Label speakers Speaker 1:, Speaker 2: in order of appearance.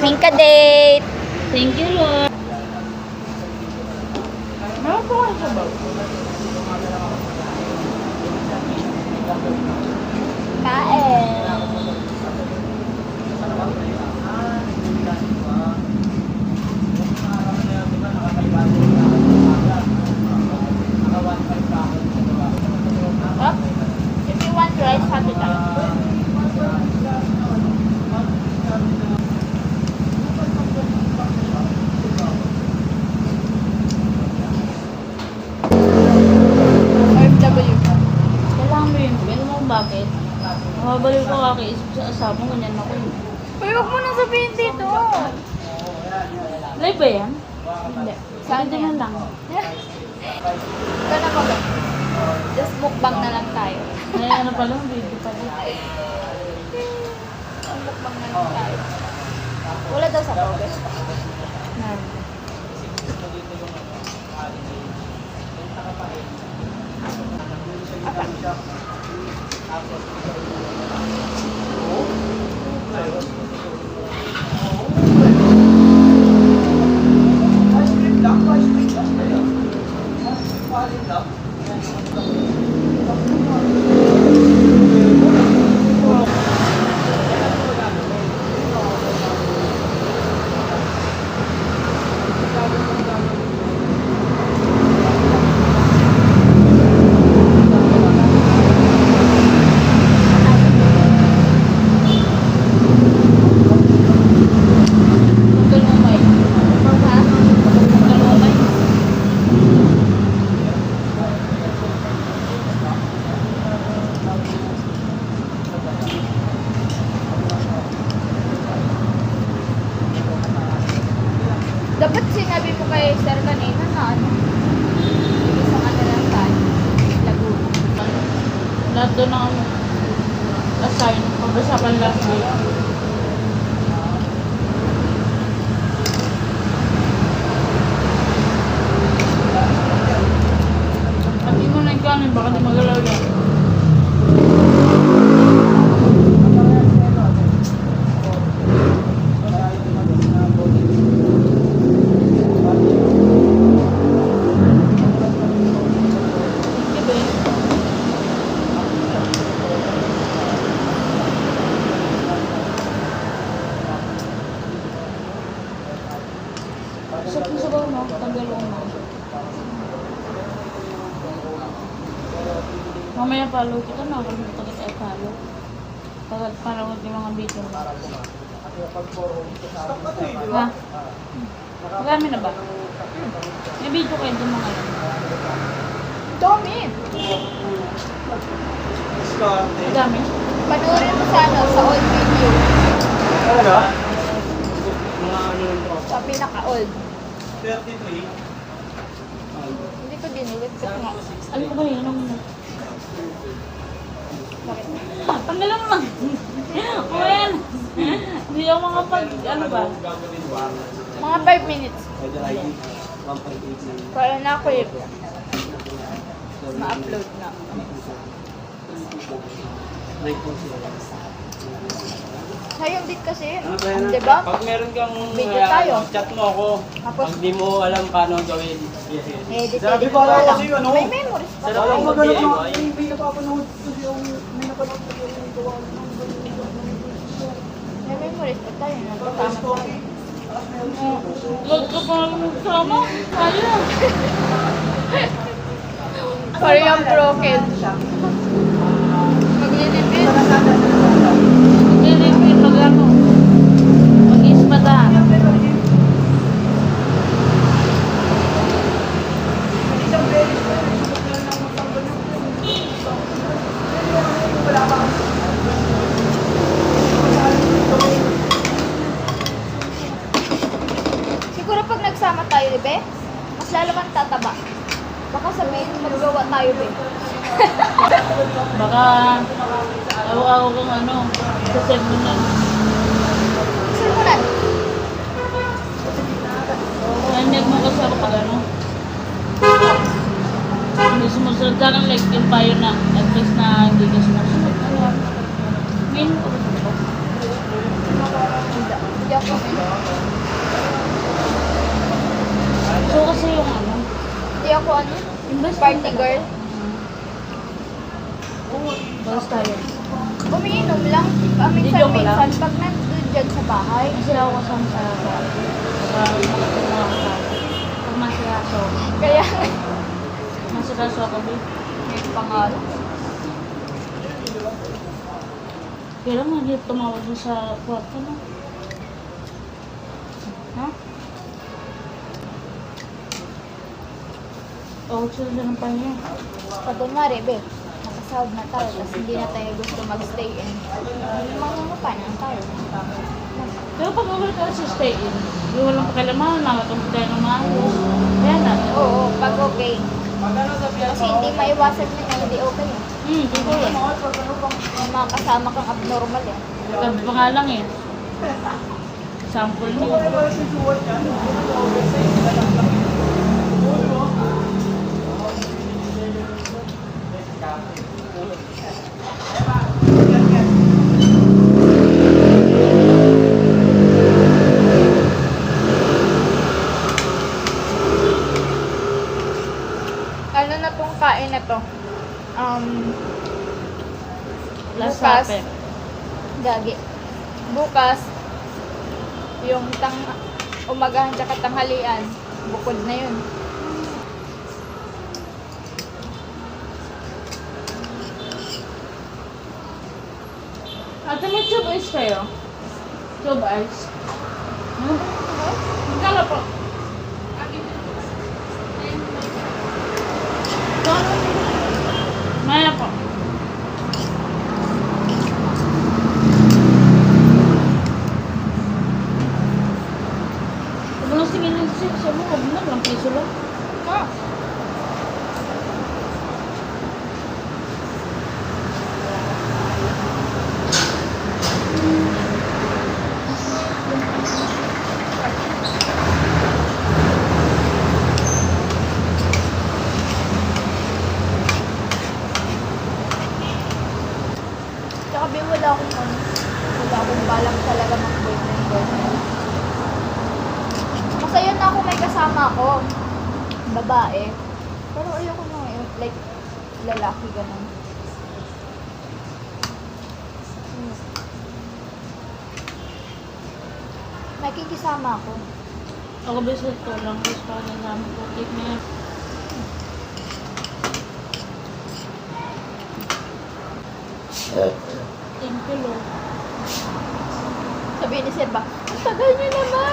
Speaker 1: aming kadate.
Speaker 2: Thank you, Lord. Meron po kayo sa bag?
Speaker 1: Kain. Oh, if you want rice, sabi tayo. OFW.
Speaker 2: Kailangan mo yun. Pero mo bakit? Mababalik ko kakaisip sa asawa mo. Ganyan ako yun.
Speaker 1: Uy, huwag mo nang sabihin dito.
Speaker 2: Live ba yan?
Speaker 1: Hindi.
Speaker 2: Saan din
Speaker 1: yan?
Speaker 2: lang?
Speaker 1: Ito na ba? Just mukbang na lang tayo.
Speaker 2: Ay, ano pala? Video pala.
Speaker 1: Mukbang na lang tayo. Wala daw sa progress.
Speaker 2: Meron. Tungkol mo ba yun?
Speaker 1: Ha?
Speaker 2: Tungkol mo ba yun?
Speaker 1: Dapat sinabi mo kay sir kanina na ano. Isang ano lang tayo. Laguna.
Speaker 2: Lahat doon ang assign. Pabasa pa last week. Pati mo na yung kanin, baka di magalaw yan. Sige ba yun? Sa bawa mo, tanggalong mo. Mamaya follow kita na, kung gusto kita i-follow. Pagkat parang yung mga video mo. Ha? Marami na ba? May video kayo doon mga yan.
Speaker 1: Dami.
Speaker 2: Madami.
Speaker 1: Panoorin mo sa ano, sa old video.
Speaker 3: Talaga?
Speaker 1: Sa pinaka-old.
Speaker 3: 33.
Speaker 1: Hindi ko dinulit kasi nga.
Speaker 2: Ano ba yun?
Speaker 1: Bakit?
Speaker 2: Tanggalan mo lang. Ayan. Hindi ako makapag, ano ba?
Speaker 1: Mga 5 minutes.
Speaker 3: Idol ID. 1.8.
Speaker 1: Para na ako eh. Ma-upload na.
Speaker 3: 9.0.
Speaker 1: Sayang din kasi.
Speaker 3: Ano ba yan?
Speaker 1: Diba?
Speaker 4: Pag meron kang
Speaker 1: Video tayo.
Speaker 4: chat mo ako,
Speaker 1: Tapos,
Speaker 4: pag di mo alam paano gawin, yes, yes.
Speaker 1: edit,
Speaker 3: Sabi
Speaker 1: edit
Speaker 3: ko,
Speaker 1: ko
Speaker 3: alam
Speaker 1: lang.
Speaker 3: kasi ano?
Speaker 1: May memories pa.
Speaker 4: Sarap
Speaker 3: Parang
Speaker 4: ang
Speaker 3: maghanap
Speaker 4: mag-DIY.
Speaker 3: na, may napapanood ko yung, may napanood ko yung gawa ng
Speaker 1: May memories pa tayo. Nagkasama tayo.
Speaker 2: Huwag ka pa magsama. Ayaw.
Speaker 1: Parang yung broken. Maglilipid.
Speaker 2: Hindi mag-ano. Mag-ispata.
Speaker 1: Siguro pag nagsama tayo, Be, mas lalo kang tataba. Baka sabihin maggawa tayo, Be.
Speaker 2: Baka ako kung ano, sa sermonan.
Speaker 1: Simulan.
Speaker 2: Hindi mo kasi ako pag ano. Hindi sumusunod ka ng like yung payo na at least na hindi ka sumusunod. Ano? Main ko.
Speaker 1: Hindi ako.
Speaker 2: Best
Speaker 1: Party
Speaker 2: friend
Speaker 1: girl.
Speaker 2: Basta tayo.
Speaker 1: Umiinom lang.
Speaker 2: Hindi, joke lang.
Speaker 1: Minsan-minsan pag nandun dyan sa bahay.
Speaker 2: Kasi ako kasama sa mga kasama. Pag masiraso.
Speaker 1: Kaya,
Speaker 2: Masiraso ako, babe.
Speaker 1: may pangalan.
Speaker 2: Kaya nga, hindi tumawag mo sa kwarto, no?
Speaker 1: Ha?
Speaker 2: Oo, sila ng pahinga.
Speaker 1: Pag kunwari, be, nakasahod na tayo, tapos hindi na tayo gusto mag-stay in. Mangungupa na tayo.
Speaker 2: Pero pag uwi ka sa stay-in, yung walang pakialaman, nakatungkol tayo ng maayos. Kaya na.
Speaker 1: Oo, pag okay. Kasi hindi maiwasan na hindi okay.
Speaker 2: Totoo yan.
Speaker 1: May mga kasama kang abnormal eh.
Speaker 2: Sabi pa nga lang eh. Sample niyo.
Speaker 1: Ano na tong kain na to?
Speaker 2: Last
Speaker 1: Bukas.
Speaker 2: supper.
Speaker 1: Gagi. Bukas, yung umagahan tsaka tanghalian, bukod na yun.
Speaker 2: Ate, may tube ice kayo? Tube ice? Magkala po. Maya po. Huwag mo lang singin ng siya mo. Huwag mo na. Walang piso lang.
Speaker 1: Ha? Tsaka be, wala akong balak talaga mag-boyfriend girlfriend. Masaya na ako may kasama ako. Babae. Pero ayoko na ngayon, like, lalaki ganun. Nakikisama ako.
Speaker 2: Ako basta ito lang. Gusto ko na namin po. Take me. Thank you, Lord.
Speaker 1: Sabihin ni Sir ba, ang tagal niyo naman!